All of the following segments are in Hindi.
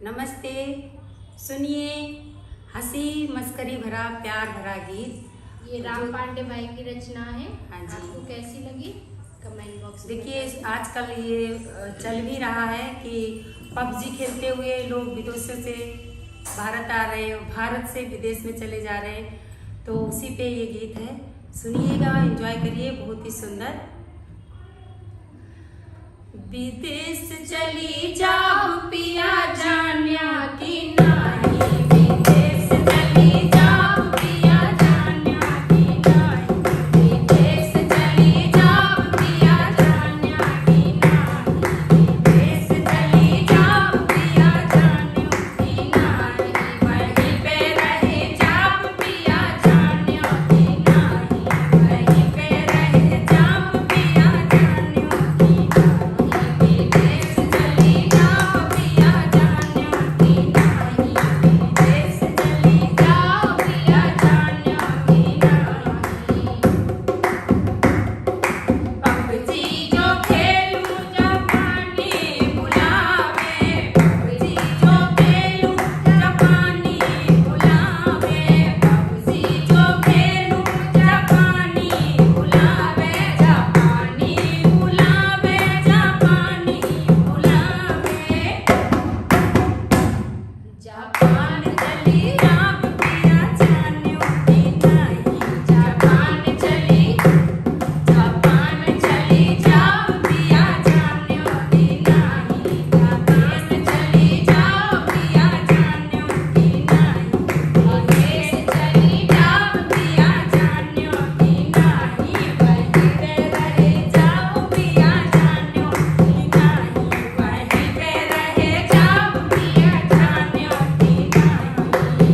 नमस्ते। सुनिए हंसी मस्करी भरा प्यार भरा गीत। ये राम पांडे भाई की रचना है। हाँ जी। आपको कैसी लगी कमेंट बॉक्स में देखिए आजकल ये चल भी रहा है कि पबजी खेलते हुए लोग विदेशों से भारत आ रहे हैं, भारत से विदेश में चले जा रहे हैं, तो उसी पे ये गीत है। सुनिएगा, एंजॉय करिए, बहुत ही सुंदर। विदेश चली जाओ पिया जान्या की नाही, विदेश चली जाओ पिया जान्या की नाही, विदेश चली जाओ पिया जान्या की नाही, विदेश चली जाओ पिया जान्या की नाही, वहीं पे रहे जाओ पिया जान्या की नाही, वहीं पे रहे जाओ पिया जान्या की नाही, विदेश चली जाओ पिया जान्या की नाही, विदेश चली जाओ पिया जान्या की नाही। पबजी जो खेलूं जापानी बुलावे, पबजी जो खेलूं जापानी बुलावे, पबजी जो खेलूं जापानी बुलावे, जापानी बुलावे, जापानी बुलावे। जापान चली जाओ पिया जान्या की नाही, जापान चली जाओ पिया जान्या की नाही, जापान चली जाओ पिया जान्या की नाही, विदेश चली जाओ पिया जान्या की नाही, वहीं पे रहे जाओ पिया जान्या की नाही, वहीं पे रहे जाओ पिया जान्या की नाही।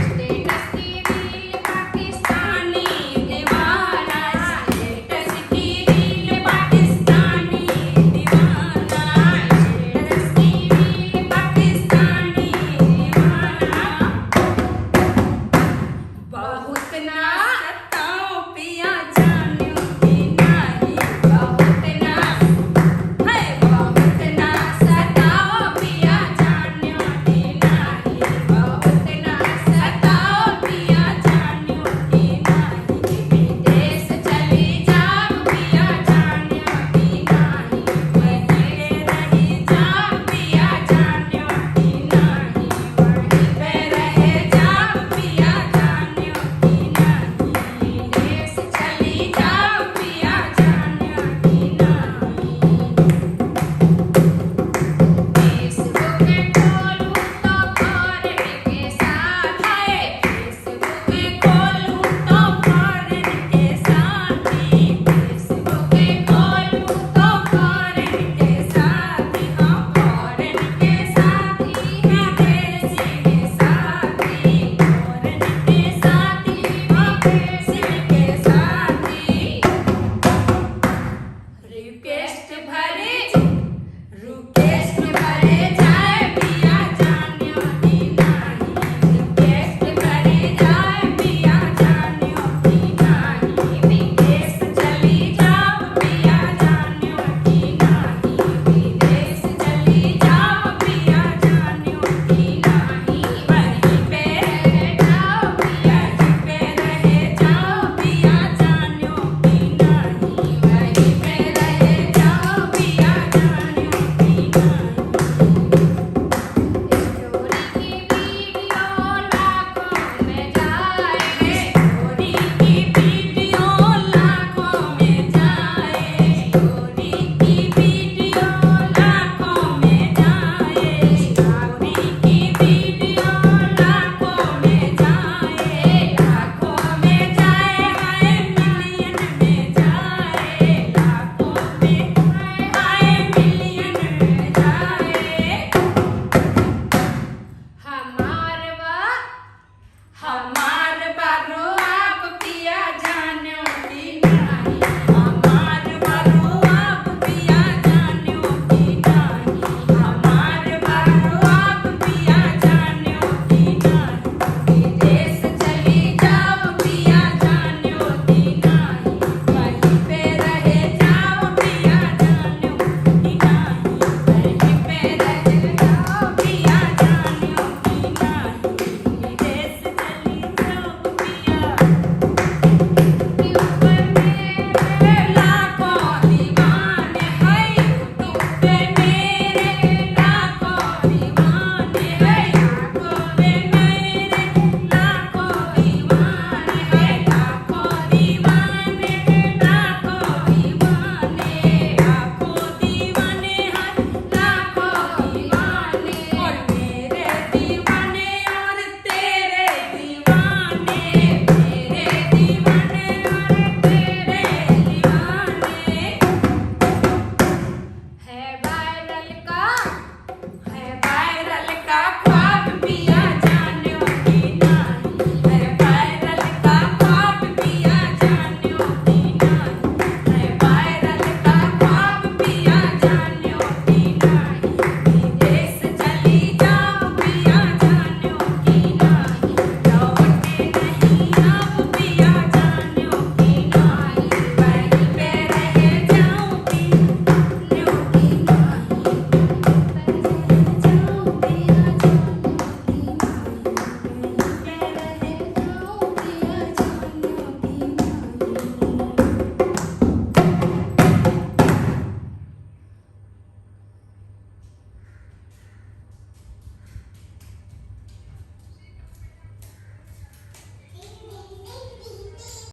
स्टेटस की रील पाकिस्तानी दीवाना, स्टेटस की रील पाकिस्तानी दीवाना, स्टेटस की रील पाकिस्तानी दीवाना। बहुत ना सताओ पिया जान्या की नाही, बहुत ना सताओ पिया जान्या की नाही, बहुत ना सताओ पिया जान्या की नाही, विदेश चली जाओ पिया जान्या की नाही, वहीं रही जाओ पिया जान्या की नाही, वहीं पे रहे जाओ पिया जान्या की नाही, विदेश चली जाओ पिया जान्या की नाही। फेसबुक खोलूं तो फॉरेन के साथ है, फेसबुक खोलूं तो फॉरेन के साथ ही, फेसबुक खोलूं तो फॉरेन के साथ ही, हाँ फॉरेन के साथ ही, विदेशी के साथ ही, फॉरेन के साथ ही, विदेशी के साथ ही। रिक्वेस्ट भाई